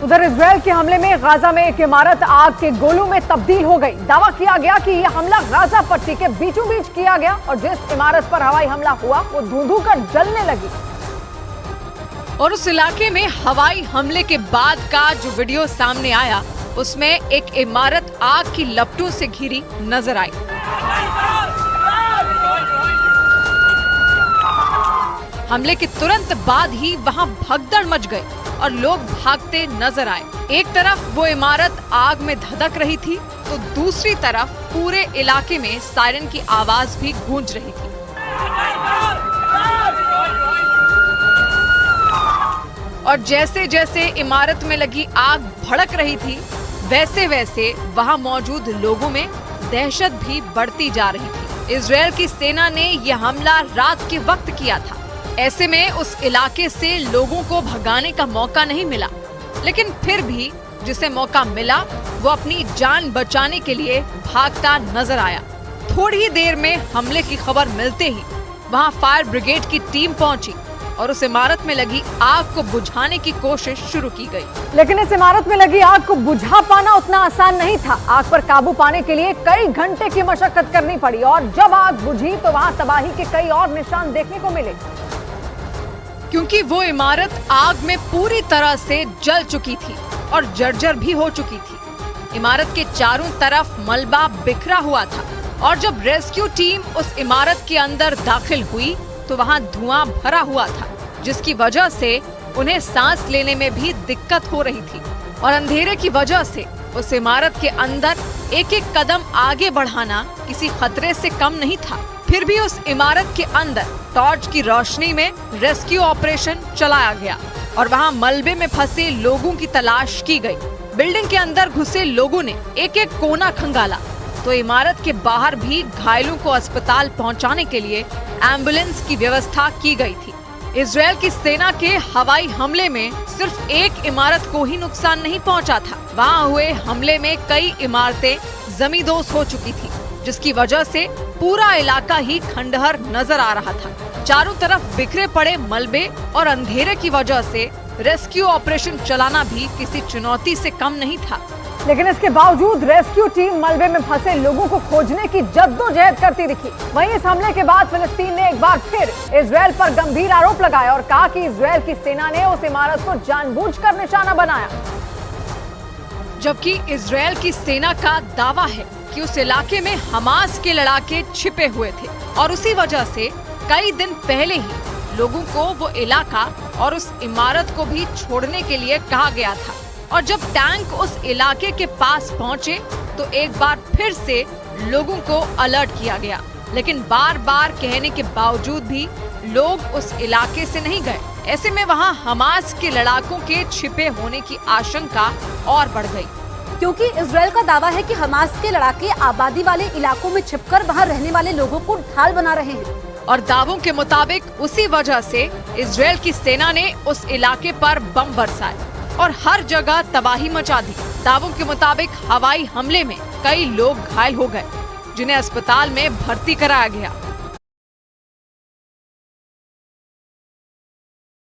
उधर इजरायल के हमले में गाजा में एक इमारत आग के गोलों में तब्दील हो गई। दावा किया गया कि यह हमला गाजा पट्टी के बीचों बीच किया गया और जिस इमारत पर हवाई हमला हुआ वो धुंधु कर जलने लगी। और उस इलाके में हवाई हमले के बाद का जो वीडियो सामने आया उसमें एक इमारत आग की लपटों से घिरी नजर आई। हमले के तुरंत बाद ही वहां भगदड़ मच गई और लोग भागते नजर आए। एक तरफ वो इमारत आग में धधक रही थी तो दूसरी तरफ पूरे इलाके में सायरन की आवाज भी गूंज रही थी। और जैसे जैसे इमारत में लगी आग भड़क रही थी वैसे वैसे वहां मौजूद लोगों में दहशत भी बढ़ती जा रही थी। इजरायल की सेना ने यह हमला रात के वक्त किया था। ऐसे में उस इलाके से लोगों को भगाने का मौका नहीं मिला, लेकिन फिर भी जिसे मौका मिला वो अपनी जान बचाने के लिए भागता नजर आया। थोड़ी ही देर में हमले की खबर मिलते ही वहां फायर ब्रिगेड की टीम पहुंची और उस इमारत में लगी आग को बुझाने की कोशिश शुरू की गई। लेकिन इस इमारत में लगी आग को बुझा पाना उतना आसान नहीं था। आग पर काबू पाने के लिए कई घंटे की मशक्कत करनी पड़ी और जब आग बुझी तो वहां तबाही के कई और निशान देखने को मिले, क्योंकि वो इमारत आग में पूरी तरह से जल चुकी थी और जर्जर भी हो चुकी थी। इमारत के चारों तरफ मलबा बिखरा हुआ था और जब रेस्क्यू टीम उस इमारत के अंदर दाखिल हुई तो वहां धुआं भरा हुआ था, जिसकी वजह से उन्हें सांस लेने में भी दिक्कत हो रही थी। और अंधेरे की वजह से उस इमारत के अंदर एक एक कदम आगे बढ़ाना किसी खतरे से कम नहीं था। फिर भी उस इमारत के अंदर टॉर्च की रोशनी में रेस्क्यू ऑपरेशन चलाया गया और वहां मलबे में फंसे लोगों की तलाश की गई। बिल्डिंग के अंदर घुसे लोगों ने एक एक कोना खंगाला तो इमारत के बाहर भी घायलों को अस्पताल पहुंचाने के लिए एम्बुलेंस की व्यवस्था की गई थी। इजरायल की सेना के हवाई हमले में सिर्फ एक इमारत को ही नुकसान नहीं पहुंचा था, वहां हुए हमले में कई इमारतें जमींदोज हो चुकी थी, जिसकी वजह से पूरा इलाका ही खंडहर नजर आ रहा था। चारों तरफ बिखरे पड़े मलबे और अंधेरे की वजह से रेस्क्यू ऑपरेशन चलाना भी किसी चुनौती से कम नहीं था। लेकिन इसके बावजूद रेस्क्यू टीम मलबे में फंसे लोगों को खोजने की जद्दोजहद करती दिखी। वहीं इस हमले के बाद फिलिस्तीन ने एक बार फिर इजरायल पर गंभीर आरोप लगाया और कहा कि इजरायल की सेना ने उस इमारत को जानबूझकर निशाना बनाया। जबकि इजरायल की सेना का दावा है कि उस इलाके में हमास के लड़ाके छिपे हुए थे और उसी वजह से कई दिन पहले ही लोगों को वो इलाका और उस इमारत को भी छोड़ने के लिए कहा गया था। और जब टैंक उस इलाके के पास पहुंचे तो एक बार फिर से लोगों को अलर्ट किया गया, लेकिन बार बार कहने के बावजूद भी लोग उस इलाके से नहीं गए। ऐसे में वहां हमास के लड़ाकों के छिपे होने की आशंका और बढ़ गई, क्योंकि इजरायल का दावा है कि हमास के लड़ाके आबादी वाले इलाकों में छिपकर वहां रहने वाले लोगों को ढाल बना रहे हैं। और दावों के मुताबिक उसी वजह से इजरायल की सेना ने उस इलाके पर बम बरसाए और हर जगह तबाही मचा दी। दावों के मुताबिक हवाई हमले में कई लोग घायल हो गए, जिन्हें अस्पताल में भर्ती कराया गया।